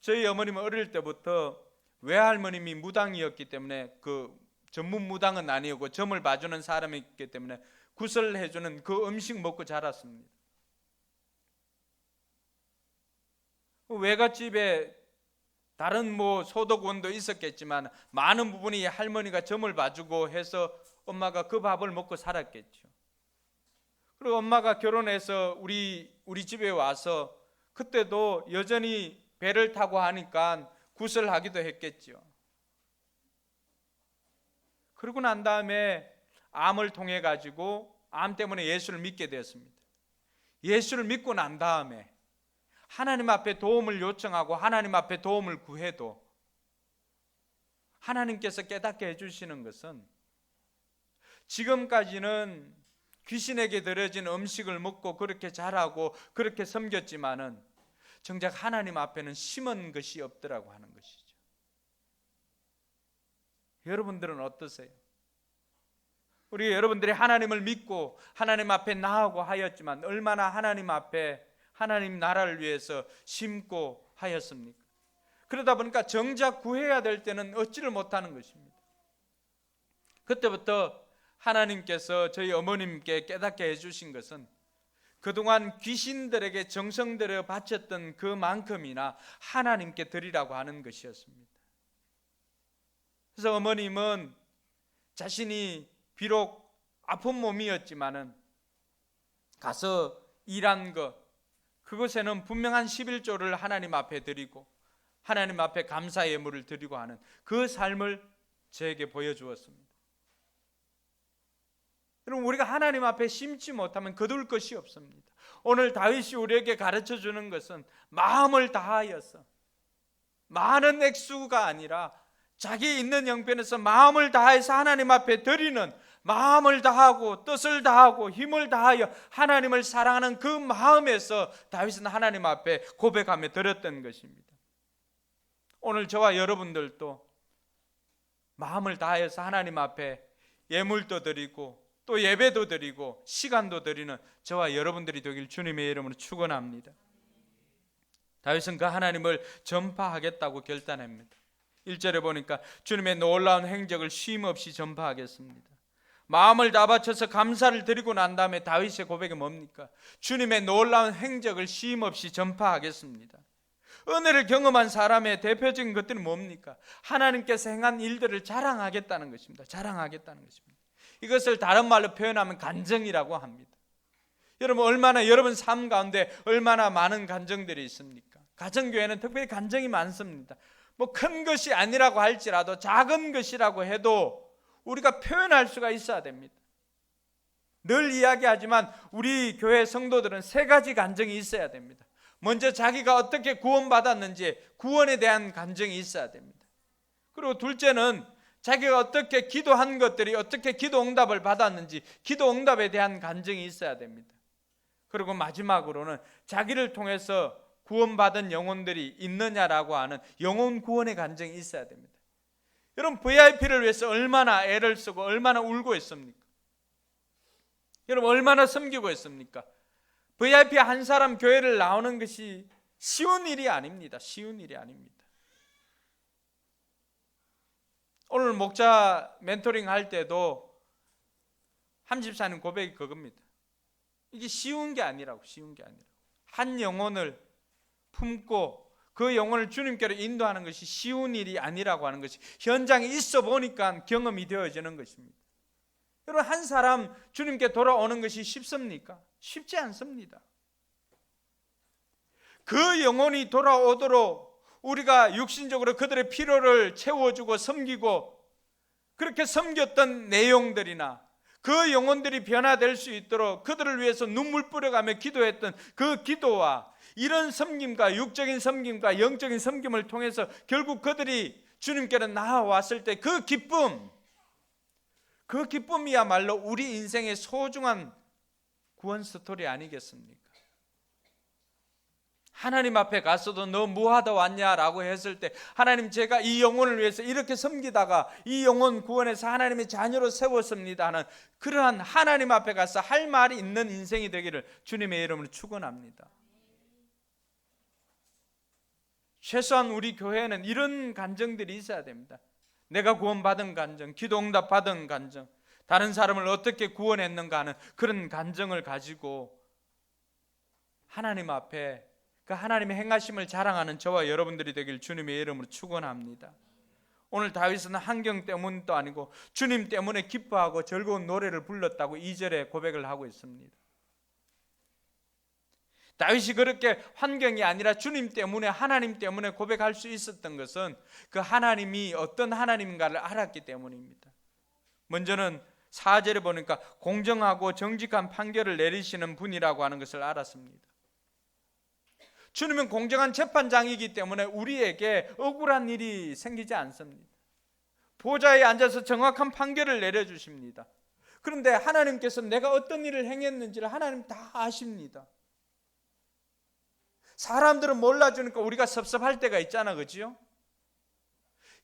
저희 어머님은 어릴 때부터 외할머님이 무당이었기 때문에 그 전문 무당은 아니었고 점을 봐주는 사람이기 때문에 구슬해주는 그 음식 먹고 자랐습니다. 외갓집에 다른 소득원도 있었겠지만 많은 부분이 할머니가 점을 봐주고 해서 엄마가 그 밥을 먹고 살았겠죠. 그리고 엄마가 결혼해서 우리 집에 와서 그때도 여전히 배를 타고 하니까 구슬하기도 했겠죠. 그러고 난 다음에 암을 통해 가지고 암 때문에 예수를 믿게 되었습니다. 예수를 믿고 난 다음에 하나님 앞에 도움을 요청하고 하나님 앞에 도움을 구해도 하나님께서 깨닫게 해주시는 것은 지금까지는 귀신에게 드려진 음식을 먹고 그렇게 자라고 그렇게 섬겼지만은 정작 하나님 앞에는 심은 것이 없더라고 하는 것이죠. 여러분들은 어떠세요? 우리 여러분들이 하나님을 믿고 하나님 앞에 나아가고 하였지만 얼마나 하나님 앞에 하나님 나라를 위해서 심고 하였습니까? 그러다 보니까 정작 구해야 될 때는 얻지를 못하는 것입니다. 그때부터 하나님께서 저희 어머님께 깨닫게 해주신 것은 그동안 귀신들에게 정성 들여 바쳤던 그만큼이나 하나님께 드리라고 하는 것이었습니다. 그래서 어머님은 자신이 비록 아픈 몸이었지만은 가서 일한 것, 그것에는 분명한 11조를 하나님 앞에 드리고 하나님 앞에 감사 예물을 드리고 하는 그 삶을 저에게 보여주었습니다. 여러분, 우리가 하나님 앞에 심지 못하면 거둘 것이 없습니다. 오늘 다윗이 우리에게 가르쳐 주는 것은 마음을 다하여서, 많은 액수가 아니라 자기 있는 형편에서 마음을 다해서 하나님 앞에 드리는, 마음을 다하고 뜻을 다하고 힘을 다하여 하나님을 사랑하는 그 마음에서 다윗은 하나님 앞에 고백하며 드렸던 것입니다. 오늘 저와 여러분들도 마음을 다해서 하나님 앞에 예물도 드리고 또 예배도 드리고 시간도 드리는 저와 여러분들이 되길 주님의 이름으로 축원합니다. 다윗은 그 하나님을 전파하겠다고 결단합니다. 1절에 보니까 주님의 놀라운 행적을 쉼없이 전파하겠습니다. 마음을 다 바쳐서 감사를 드리고 난 다음에 다윗의 고백이 뭡니까? 주님의 놀라운 행적을 쉼없이 전파하겠습니다. 은혜를 경험한 사람의 대표적인 것들은 뭡니까? 하나님께서 행한 일들을 자랑하겠다는 것입니다. 자랑하겠다는 것입니다. 이것을 다른 말로 표현하면 간증이라고 합니다. 여러분, 여러분 삶 가운데 얼마나 많은 간증들이 있습니까? 가정교회는 특별히 간증이 많습니다. 큰 것이 아니라고 할지라도 작은 것이라고 해도 우리가 표현할 수가 있어야 됩니다. 늘 이야기하지만 우리 교회 성도들은 3가지 간증이 있어야 됩니다. 먼저 자기가 어떻게 구원받았는지 구원에 대한 간증이 있어야 됩니다. 그리고 둘째는 자기가 어떻게 기도한 것들이 어떻게 기도 응답을 받았는지 기도 응답에 대한 간증이 있어야 됩니다. 그리고 마지막으로는 자기를 통해서 구원받은 영혼들이 있느냐라고 하는 영혼 구원의 간증이 있어야 됩니다. 여러분, VIP를 위해서 얼마나 애를 쓰고 얼마나 울고 있습니까? 여러분, 얼마나 섬기고 있습니까? VIP 한 사람 교회를 나오는 것이 쉬운 일이 아닙니다. 쉬운 일이 아닙니다. 오늘 목자 멘토링 할 때도 한 집사님 고백이 그겁니다. 이게 쉬운 게 아니라고, 쉬운 게 아니라고. 한 영혼을 품고 그 영혼을 주님께로 인도하는 것이 쉬운 일이 아니라고 하는 것이 현장에 있어 보니까 경험이 되어지는 것입니다. 여러분, 한 사람 주님께 돌아오는 것이 쉽습니까? 쉽지 않습니다. 그 영혼이 돌아오도록 우리가 육신적으로 그들의 필요를 채워주고 섬기고 그렇게 섬겼던 내용들이나 그 영혼들이 변화될 수 있도록 그들을 위해서 눈물 뿌려가며 기도했던 그 기도와 이런 섬김과 육적인 섬김과 영적인 섬김을 통해서 결국 그들이 주님께로 나아왔을 때 그 기쁨, 그 기쁨이야말로 우리 인생의 소중한 구원 스토리 아니겠습니까? 하나님 앞에 가서도 너 뭐하다 왔냐라고 했을 때 하나님 제가 이 영혼을 위해서 이렇게 섬기다가 이 영혼 구원해서 하나님의 자녀로 세웠습니다 하는 그러한 하나님 앞에 가서 할 말이 있는 인생이 되기를 주님의 이름으로 축원합니다. 최소한 우리 교회에는 이런 간증들이 있어야 됩니다. 내가 구원받은 간증, 기도 응답 받은 간증, 다른 사람을 어떻게 구원했는가 하는 그런 간증을 가지고 하나님 앞에 그 하나님의 행하심을 자랑하는 저와 여러분들이 되길 주님의 이름으로 축원합니다. 오늘 다윗은 환경 때문도 아니고 주님 때문에 기뻐하고 즐거운 노래를 불렀다고 2절에 고백을 하고 있습니다. 다윗이 그렇게 환경이 아니라 주님 때문에 하나님 때문에 고백할 수 있었던 것은 그 하나님이 어떤 하나님인가를 알았기 때문입니다. 먼저는 4절에 보니까 공정하고 정직한 판결을 내리시는 분이라고 하는 것을 알았습니다. 주님은 공정한 재판장이기 때문에 우리에게 억울한 일이 생기지 않습니다. 보좌에 앉아서 정확한 판결을 내려주십니다. 그런데 하나님께서 내가 어떤 일을 행했는지를 하나님 다 아십니다. 사람들은 몰라주니까 우리가 섭섭할 때가 있잖아, 그렇죠?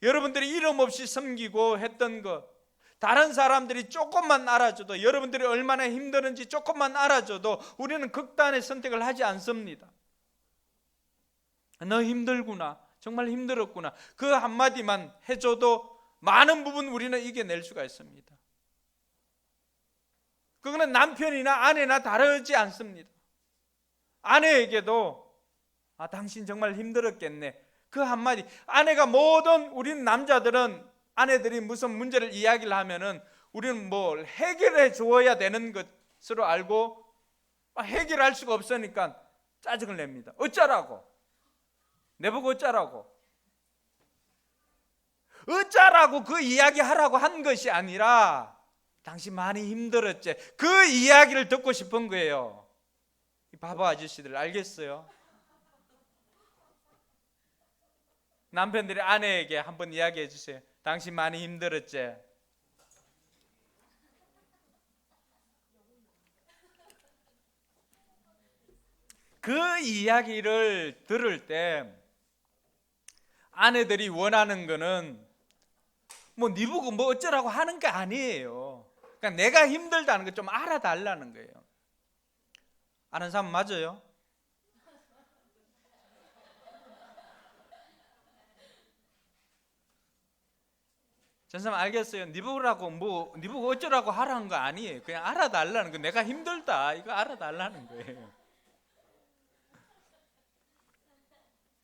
여러분들이 이름 없이 섬기고 했던 것, 다른 사람들이 조금만 알아줘도, 여러분들이 얼마나 힘드는지 조금만 알아줘도 우리는 극단의 선택을 하지 않습니다. 너 힘들구나, 정말 힘들었구나, 그 한마디만 해줘도 많은 부분 우리는 이겨낼 수가 있습니다. 그거는 남편이나 아내나 다르지 않습니다. 아내에게도 당신 정말 힘들었겠네, 그 한마디, 아내가 모든 우리는 남자들은 아내들이 무슨 문제를 이야기를 하면은 우리는 뭘 해결해 주어야 되는 것으로 알고 해결할 수가 없으니까 짜증을 냅니다. 어쩌라고? 내보고 어쩌라고 그 이야기 하라고 한 것이 아니라 당신 많이 힘들었지, 그 이야기를 듣고 싶은 거예요. 이 바보 아저씨들 알겠어요? 남편들이 아내에게 한번 이야기해 주세요. 당신 많이 힘들었지? 그 이야기를 들을 때 아내들이 원하는 거는 네 보고 뭐 어쩌라고 하는 게 아니에요. 그러니까 내가 힘들다는 거 좀 알아달라는 거예요. 아는 사람 맞아요? 전 사람 알겠어요? 네 보라고 네 보고 어쩌라고 하라는 거 아니에요. 그냥 알아달라는 거, 내가 힘들다 이거 알아달라는 거예요.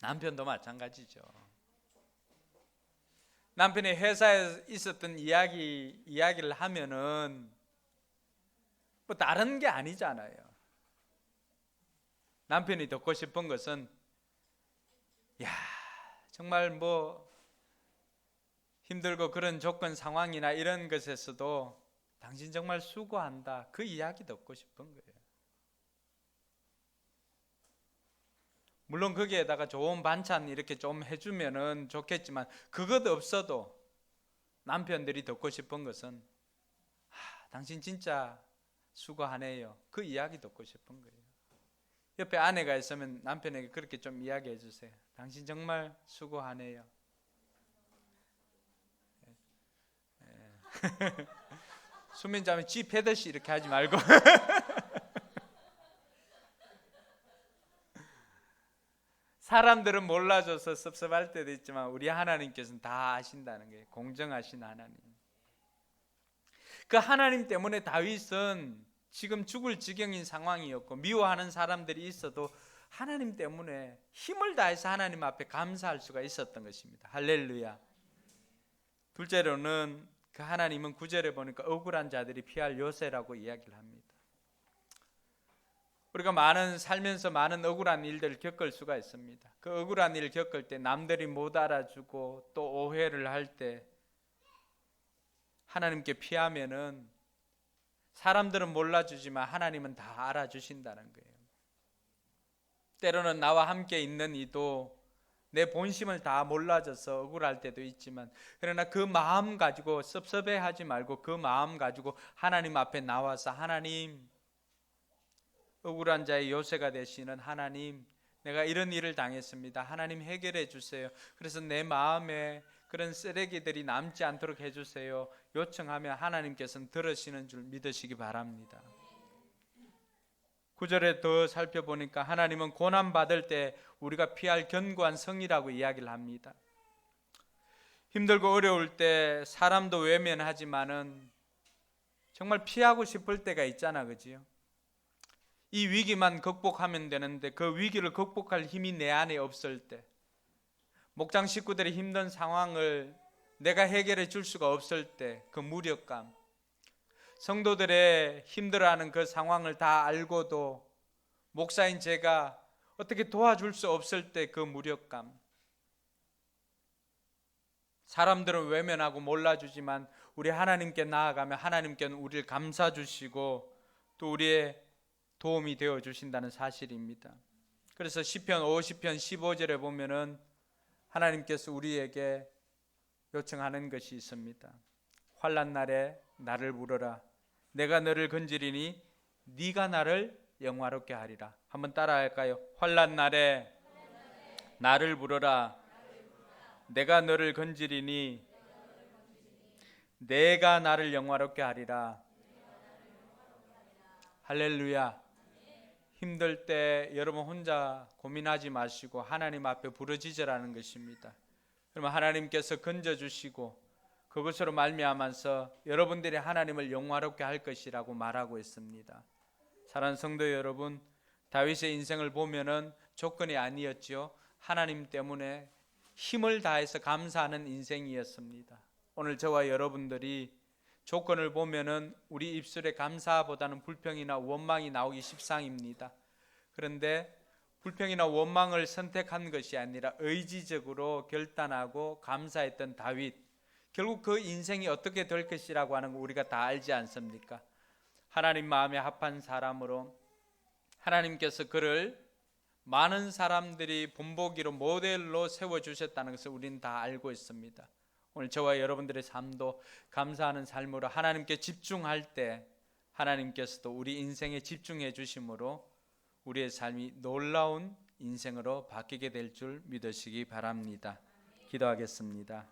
남편도 마찬가지죠. 남편이 회사에 있었던 이야기를 하면은 뭐 다른 게 아니잖아요. 남편이 듣고 싶은 것은 야, 정말 힘들고 그런 조건 상황이나 이런 것에서도 당신 정말 수고한다, 그 이야기 듣고 싶은 거예요. 물론 거기에다가 좋은 반찬 이렇게 좀 해주면은 좋겠지만 그것 없어도 남편들이 듣고 싶은 것은 당신 진짜 수고하네요, 그 이야기 듣고 싶은 거예요. 옆에 아내가 있으면 남편에게 그렇게 좀 이야기해 주세요. 당신 정말 수고하네요. 수면 잠에 쥐 패듯이 이렇게 하지 말고 사람들은 몰라줘서 섭섭할 때도 있지만 우리 하나님께서는 다 아신다는 거예요. 공정하신 하나님. 그 하나님 때문에 다윗은 지금 죽을 지경인 상황이었고 미워하는 사람들이 있어도 하나님 때문에 힘을 다해서 하나님 앞에 감사할 수가 있었던 것입니다. 할렐루야. 둘째로는 그 하나님은 9절에 보니까 억울한 자들이 피할 요새라고 이야기를 합니다. 우리가 살면서 많은 억울한 일들을 겪을 수가 있습니다. 그 억울한 일을 겪을 때 남들이 못 알아주고 또 오해를 할 때 하나님께 피하면은 사람들은 몰라주지만 하나님은 다 알아주신다는 거예요. 때로는 나와 함께 있는 이도 내 본심을 다 몰라져서 억울할 때도 있지만, 그러나 그 마음 가지고 섭섭해하지 말고 그 마음 가지고 하나님 앞에 나와서, 하나님, 억울한 자의 요새가 되시는 하나님, 내가 이런 일을 당했습니다. 하나님 해결해 주세요. 그래서 내 마음에 그런 쓰레기들이 남지 않도록 해주세요. 요청하면 하나님께서는 들으시는 줄 믿으시기 바랍니다. 9절에 더 살펴보니까 하나님은 고난받을 때 우리가 피할 견고한 성이라고 이야기를 합니다. 힘들고 어려울 때 사람도 외면하지만은 정말 피하고 싶을 때가 있잖아, 그지요? 이 위기만 극복하면 되는데 그 위기를 극복할 힘이 내 안에 없을 때, 목장 식구들의 힘든 상황을 내가 해결해 줄 수가 없을 때 그 무력감, 성도들의 힘들어하는 그 상황을 다 알고도 목사인 제가 어떻게 도와줄 수 없을 때 그 무력감, 사람들은 외면하고 몰라주지만 우리 하나님께 나아가면 하나님께는 우리를 감싸주시고 또 우리의 도움이 되어 주신다는 사실입니다. 그래서 시편 50편 15절에 보면은 하나님께서 우리에게 요청하는 것이 있습니다. 환난 날에 나를 부르라. 내가 너를 건지리니 네가 나를 영화롭게 하리라. 한번 따라할까요? 환난 날에 나를 부르라. 내가 너를 건지리니 내가 나를 영화롭게 하리라. 할렐루야. 힘들 때 여러분 혼자 고민하지 마시고 하나님 앞에 부르짖으라는 것입니다. 그러면 하나님께서 건져주시고 그것으로 말미암아서 여러분들이 하나님을 영화롭게 할 것이라고 말하고 있습니다. 사랑하는 성도 여러분, 다윗의 인생을 보면은 조건이 아니었지요. 하나님 때문에 힘을 다해서 감사하는 인생이었습니다. 오늘 저와 여러분들이 조건을 보면은 우리 입술에 감사보다는 불평이나 원망이 나오기 십상입니다. 그런데 불평이나 원망을 선택한 것이 아니라 의지적으로 결단하고 감사했던 다윗, 결국 그 인생이 어떻게 될 것이라고 하는 거 우리가 다 알지 않습니까? 하나님 마음에 합한 사람으로 하나님께서 그를 많은 사람들이 본보기로 모델로 세워주셨다는 것을 우리는 다 알고 있습니다. 오늘 저와 여러분들의 삶도 감사하는 삶으로 하나님께 집중할 때 하나님께서도 우리 인생에 집중해 주심으로 우리의 삶이 놀라운 인생으로 바뀌게 될 줄 믿으시기 바랍니다. 기도하겠습니다.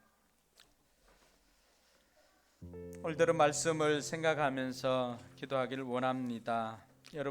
오늘 들은 말씀을 생각하면서 기도하기를 원합니다. 여러분